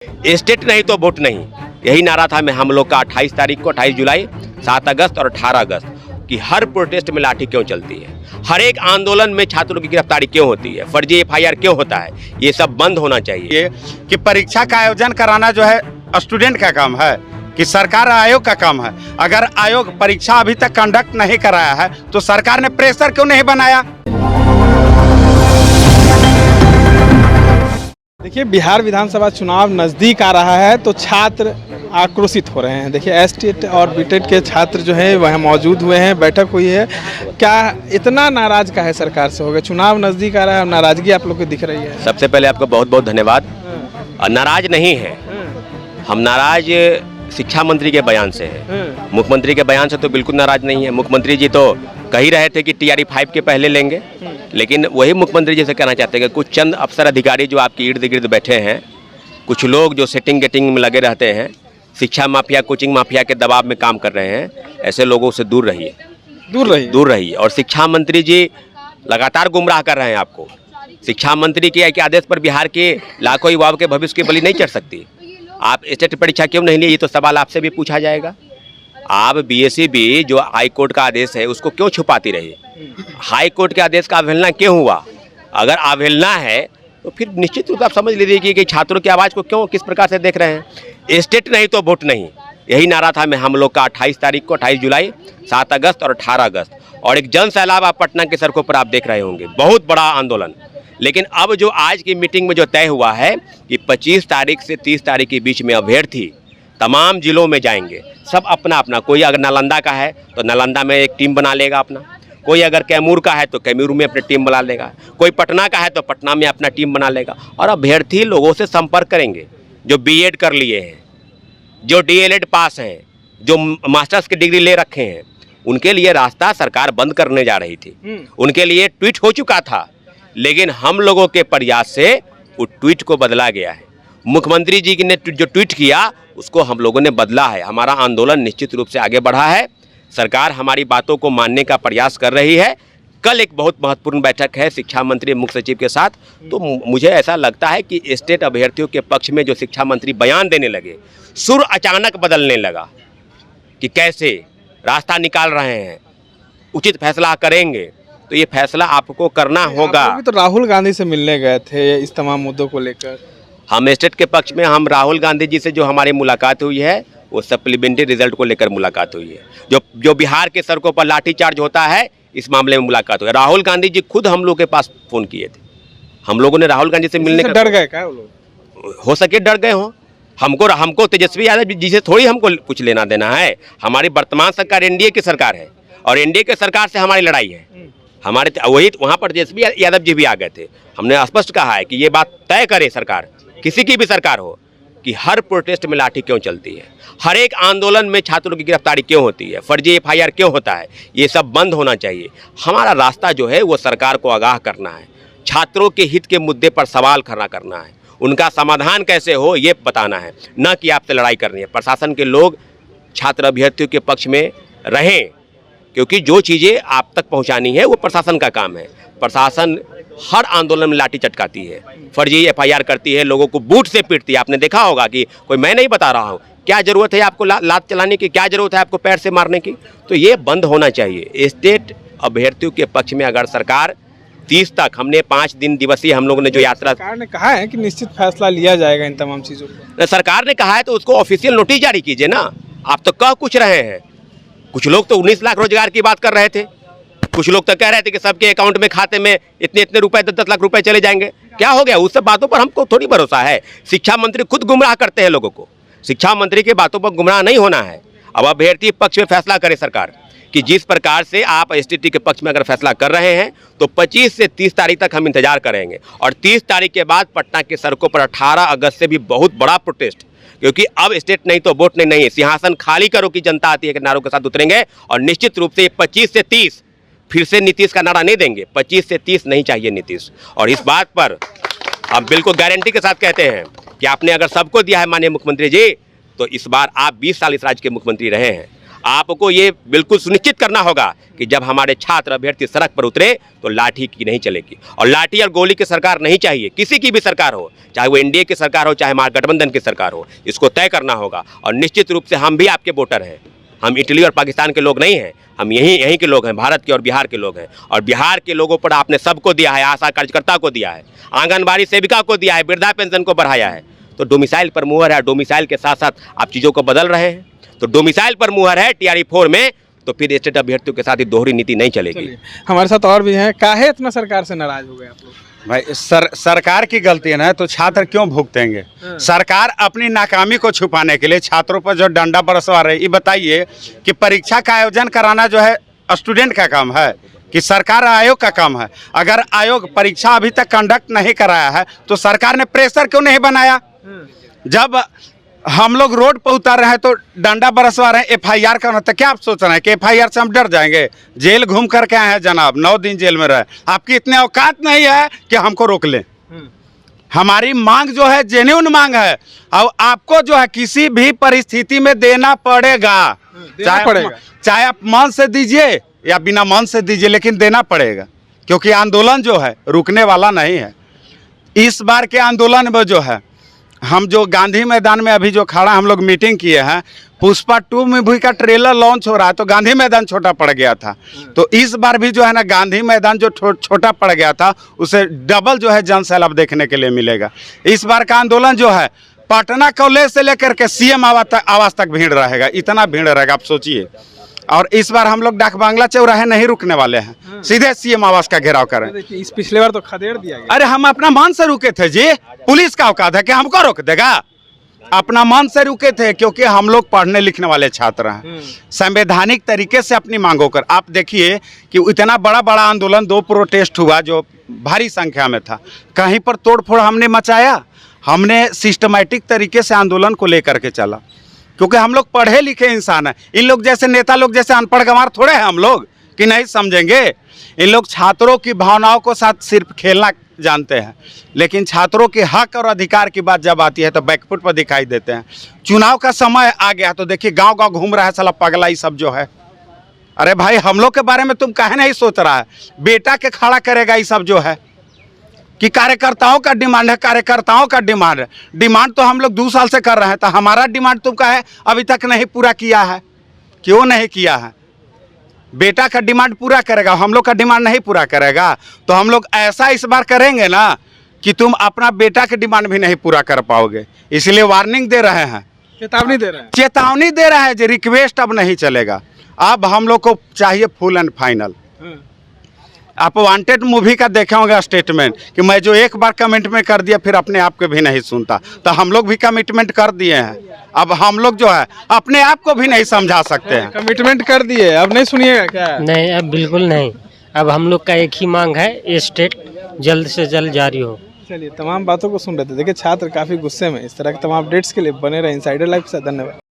State नहीं तो vote नहीं, यही नारा था मैं हम लोग का 28 तारीख को, 28 जुलाई, 7 अगस्त और 18 अगस्त कि हर प्रोटेस्ट में लाठी क्यों चलती है, हर एक आंदोलन में छात्रों की गिरफ्तारी क्यों होती है, फर्जी एफआईआर क्यों होता है, ये सब बंद होना चाहिए। ये कि परीक्षा का आयोजन कराना जो है स्टूडेंट का काम है कि सरकार आयोग का काम है। अगर आयोग परीक्षा अभी तक कंडक्ट नहीं कराया है तो सरकार ने प्रेशर क्यों नहीं बनाया। देखिए, बिहार विधानसभा चुनाव नज़दीक आ रहा है तो छात्र आक्रोशित हो रहे हैं। देखिए, एसटेट और बीटेट के छात्र जो हैं वह मौजूद हुए हैं, बैठक हुई है। क्या इतना नाराज का है सरकार से हो गया? चुनाव नज़दीक आ रहा है और नाराजगी आप लोग को दिख रही है। सबसे पहले आपको बहुत बहुत धन्यवाद। नाराज नहीं है हम, नाराज शिक्षा मंत्री के बयान से है। मुख्यमंत्री के बयान से तो बिल्कुल नाराज नहीं है। मुख्यमंत्री जी तो कह ही रहे थे कि TRE 5 के पहले लेंगे, लेकिन वही मुख्यमंत्री जी से कहना चाहते हैं कि कुछ चंद अफसर अधिकारी जो आपके इर्द गिर्द बैठे हैं, कुछ लोग जो सेटिंग गेटिंग में लगे रहते हैं, शिक्षा माफिया, कोचिंग माफिया के दबाव में काम कर रहे हैं, ऐसे लोगों से दूर रहिए, दूर रहिए। और शिक्षा मंत्री जी लगातार गुमराह कर रहे हैं आपको। शिक्षा मंत्री के आदेश पर बिहार के लाखों युवाओं के भविष्य की बलि नहीं चढ़ सकती। आप स्टेट परीक्षा क्यों नहीं लिए, ये तो सवाल आपसे भी पूछा जाएगा। आप BSEB जो हाई कोर्ट का आदेश है उसको क्यों छुपाती रही? हाई कोर्ट के आदेश का अवहेलना क्यों हुआ? अगर अवहेलना है तो फिर निश्चित रूप से आप समझ लीजिए कि छात्रों की आवाज़ को क्यों किस प्रकार से देख रहे हैं। स्टेट नहीं तो वोट नहीं, यही नारा था मैं हम लोग का 28 तारीख को, 28 जुलाई, 7 अगस्त और 18 अगस्त। और एक जन सैलाब आप पटना की सड़कों पर आप देख रहे होंगे, बहुत बड़ा आंदोलन। लेकिन अब जो आज की मीटिंग में जो तय हुआ है कि 25 तारीख से 30 तारीख के बीच में अभ्यर्थी तमाम जिलों में जाएंगे, सब अपना अपना। कोई अगर नालंदा का है तो नालंदा में एक टीम बना लेगा अपना, कोई अगर कैमूर का है तो कैमूर में अपनी टीम बना लेगा, कोई पटना का है तो पटना में अपना टीम बना लेगा। और अभ्यर्थी लोगों से संपर्क करेंगे जो BEd कर लिए हैं, जो DLEd पास हैं, जो मास्टर्स की डिग्री ले रखे हैं। उनके लिए रास्ता सरकार बंद करने जा रही थी, उनके लिए ट्वीट हो चुका था, लेकिन हम लोगों के प्रयास से वो ट्वीट को बदला गया है। मुख्यमंत्री जी ने जो ट्वीट किया उसको हम लोगों ने बदला है। हमारा आंदोलन निश्चित रूप से आगे बढ़ा है। सरकार हमारी बातों को मानने का प्रयास कर रही है। कल एक बहुत महत्वपूर्ण बैठक है शिक्षा मंत्री मुख्य सचिव के साथ, तो मुझे ऐसा लगता है कि स्टेट अभ्यर्थियों के पक्ष में जो शिक्षा मंत्री बयान देने लगे, सुर अचानक बदलने लगा कि कैसे रास्ता निकाल रहे हैं, उचित फैसला करेंगे। तो ये फैसला आपको करना होगा। आप तो राहुल गांधी से मिलने गए थे इस तमाम मुद्दों को लेकर। हम स्टेट के पक्ष में हम राहुल गांधी जी से जो हमारी मुलाकात हुई है वो सप्लीमेंट्री रिजल्ट को लेकर मुलाकात हुई है। जो बिहार के सड़कों पर लाठीचार्ज होता है, इस मामले में मुलाकात हुई है। राहुल गांधी जी खुद हम लोग के पास फ़ोन किए थे। हम लोगों ने राहुल गांधी से मिलने का, डर गए क्या वो लोग? हो सके डर गए हों। हमको तेजस्वी यादव जी से थोड़ी हमको कुछ लेना देना है। हमारी वर्तमान सरकार NDA की सरकार है और NDA की सरकार से हमारी लड़ाई है। हमारे वही वहाँ पर तेजस्वी यादव जी भी आ गए थे। हमने स्पष्ट कहा है कि ये बात तय करे सरकार, किसी की भी सरकार हो, कि हर प्रोटेस्ट में लाठी क्यों चलती है, हर एक आंदोलन में छात्रों की गिरफ्तारी क्यों होती है, फर्जी एफआईआर क्यों होता है, ये सब बंद होना चाहिए। हमारा रास्ता जो है वो सरकार को आगाह करना है, छात्रों के हित के मुद्दे पर सवाल खड़ा करना है, उनका समाधान कैसे हो ये बताना है, न कि आपसे लड़ाई करनी है। प्रशासन के लोग छात्र अभ्यर्थियों के पक्ष में रहें, क्योंकि जो चीज़ें आप तक पहुंचानी है वो प्रशासन का काम है। प्रशासन हर आंदोलन में लाठी चटकाती है, फर्जी एफआईआर करती है, लोगों को बूट से पीटती है। आपने देखा होगा कि कोई, मैं नहीं बता रहा हूँ, क्या ज़रूरत है आपको लात चलाने की, क्या ज़रूरत है आपको पैर से मारने की। तो ये बंद होना चाहिए। स्टेट अभ्यर्थियों के पक्ष में अगर सरकार 30 तक, हमने 5 दिन दिवसीय हम लोगों ने जो यात्रा, सरकार ने कहा है कि निश्चित फैसला लिया जाएगा इन तमाम चीज़ों पर। सरकार ने कहा है तो उसको ऑफिशियल नोटिस जारी कीजिए ना। आप तो कह कुछ रहे हैं, कुछ लोग तो 19 लाख रोजगार की बात कर रहे थे, कुछ लोग तो कह रहे थे कि सबके अकाउंट में, खाते में इतने रुपए, 10 लाख रुपए चले जाएंगे। क्या हो गया? उस सब बातों पर हमको थोड़ी भरोसा है। शिक्षा मंत्री खुद गुमराह करते हैं लोगों को। शिक्षा मंत्री की बातों पर गुमराह नहीं होना है। अब अभ्यर्थी पक्ष में फैसला करे सरकार कि जिस प्रकार से आप STT के पक्ष में अगर फैसला कर रहे हैं तो 25 से 30 तारीख तक हम इंतजार करेंगे। और 30 तारीख के बाद पटना के सड़कों पर 18 अगस्त से भी बहुत बड़ा प्रोटेस्ट, क्योंकि अब स्टेट नहीं तो वोट नहीं है, सिंहासन खाली करो की जनता आती है के नारों के साथ उतरेंगे। और निश्चित रूप से 25 से 30 फिर से नीतीश का नारा नहीं देंगे। 25 से 30 नहीं चाहिए नीतीश। और इस बात पर हम बिल्कुल गारंटी के साथ कहते हैं कि आपने अगर सबको दिया है माननीय मुख्यमंत्री जी, तो इस बार आप 20 साल इस राज्य के मुख्यमंत्री रहे हैं, आपको ये बिल्कुल सुनिश्चित करना होगा कि जब हमारे छात्र अभ्यर्थी सड़क पर उतरे तो लाठी की नहीं चलेगी, और लाठी और गोली की सरकार नहीं चाहिए, किसी की भी सरकार हो, चाहे वो एनडीए की सरकार हो, चाहे महागठबंधन की सरकार हो, इसको तय करना होगा। और निश्चित रूप से हम भी आपके वोटर हैं, हम इटली और पाकिस्तान के लोग नहीं हैं, हम यहीं के लोग हैं, भारत के और बिहार के लोग हैं। और बिहार के लोगों पर आपने सबको दिया है, आशा कार्यकर्ता को दिया है, आंगनबाड़ी सेविका को दिया है, वृद्धा पेंशन को बढ़ाया है। तो डोमिसाइल पर मुहर है, डोमिसाइल के साथ साथ आप चीज़ों को बदल रहे हैं। तो डोमिसाइल पर मुहर है टीआरई 4 में, तो फिर स्टेट अभ्यर्थियों के साथ ही दोहरी नीति नहीं चलेगी। हमारे साथ और भी हैं, काहे इतना सरकार से नाराज हो गए आप लोग? भाई सरकार की गलती है ना, तो छात्र क्यों भुगतेंगे? सरकार अपनी नाकामी को छुपाने के लिए छात्रों पर जो डंडा बरसवा रही है। ये बताइए कि परीक्षा का आयोजन कराना जो है स्टूडेंट का काम है कि सरकार आयोग का काम है? अगर आयोग परीक्षा अभी तक कंडक्ट नहीं कराया है तो सरकार ने प्रेशर क्यों नहीं बनाया? जब हम लोग रोड पर उतर रहे हैं तो डंडा बरसवा रहे हैं, एफआईआर करना, तो क्या आप सोच रहे हैं कि एफआईआर से हम डर जाएंगे? जेल घूम करके आए हैं जनाब, 9 दिन जेल में रहे, आपकी इतने औकात नहीं है कि हमको रोक लें। हमारी मांग जो है जेन्युइन मांग है, और आपको जो है किसी भी परिस्थिति में देना पड़ेगा, चाहे आप मन से दीजिए या बिना मन से दीजिए, लेकिन देना पड़ेगा, क्योंकि आंदोलन जो है रुकने वाला नहीं है। इस बार के आंदोलन में जो है, हम जो गांधी मैदान में अभी जो खड़ा हम लोग मीटिंग किए हैं, पुष्पा 2 मूवी का ट्रेलर लॉन्च हो रहा है तो गांधी मैदान छोटा पड़ गया था। तो इस बार भी जो है ना, गांधी मैदान जो छोटा पड़ गया था उसे डबल जो है जनसैलाब देखने के लिए मिलेगा। इस बार का आंदोलन जो है पटना कॉलेज से लेकर के सीएम आवास तक भीड़ रहेगा, इतना भीड़ रहेगा आप सोचिए। और इस बार हम लोग डाक बांग्ला चौराहे नहीं रुकने वाले हैं, सीधे सीएम आवास का घेराव करें। इस पिछले बार तो खदेड़ दिया गया। अरे हम अपना मन से रुके थे जी, पुलिस का औकात है कि हमको रोक देगा? अपना मन से रुके थे, क्योंकि हम लोग पढ़ने लिखने वाले छात्र हैं, संवैधानिक तरीके से अपनी मांगों कर। आप देखिए कि इतना बड़ा बड़ा आंदोलन, 2 प्रोटेस्ट हुआ जो भारी संख्या में था, कहीं पर तोड़फोड़ हमने मचाया? हमने सिस्टमैटिक तरीके से आंदोलन को लेकर के चला, क्योंकि हम लोग पढ़े लिखे इंसान हैं। इन लोग जैसे नेता लोग जैसे अनपढ़ गंवार थोड़े हैं हम लोग कि नहीं समझेंगे। इन लोग छात्रों की भावनाओं को साथ सिर्फ खेलना जानते हैं, लेकिन छात्रों के हक और अधिकार की बात जब आती है तो बैकफुट पर दिखाई देते हैं। चुनाव का समय आ गया तो देखिए गांव गांव घूम रहा है साला पगला ये सब जो है। अरे भाई, हम लोग के बारे में तुम काहे नहीं सोच रहा है? बेटा के खड़ा करेगा ये सब जो है कि कार्यकर्ताओं का डिमांड है, कार्यकर्ताओं का डिमांड है। डिमांड तो हम लोग 2 साल से कर रहे हैं, तो हमारा डिमांड तुम का है अभी तक नहीं पूरा किया है? क्यों नहीं किया है? बेटा का डिमांड पूरा करेगा, हम लोग का डिमांड नहीं पूरा करेगा, तो हम लोग ऐसा इस बार करेंगे ना कि तुम अपना बेटा के डिमांड भी नहीं पूरा कर पाओगे। इसलिए वार्निंग दे रहे हैं, चेतावनी दे रहे हैं, चेतावनी दे रहे हैं जो रिक्वेस्ट अब नहीं चलेगा। अब हम लोग को चाहिए फुल एंड फाइनल। आप वांटेड मूवी का देखे होंगे स्टेटमेंट कि मैं जो एक बार कमेंट में कर दिया फिर अपने आप को भी नहीं सुनता, तो हम लोग भी कमिटमेंट कर दिए हैं। अब हम लोग जो है अपने आप को भी नहीं समझा सकते हैं। कमिटमेंट कर दिए, अब नहीं सुनिएगा क्या? नहीं, अब बिल्कुल नहीं। अब हम लोग का एक ही मांग है, ये स्टेट जल्द से जल्द जारी हो। चलिए, तमाम बातों को सुन रहे थे। देखिए, छात्र काफ़ी गुस्से में। इस तरह के तमाम अपडेट्स के लिए बने रहे इनसाइडर लाइव के साथ। धन्यवाद।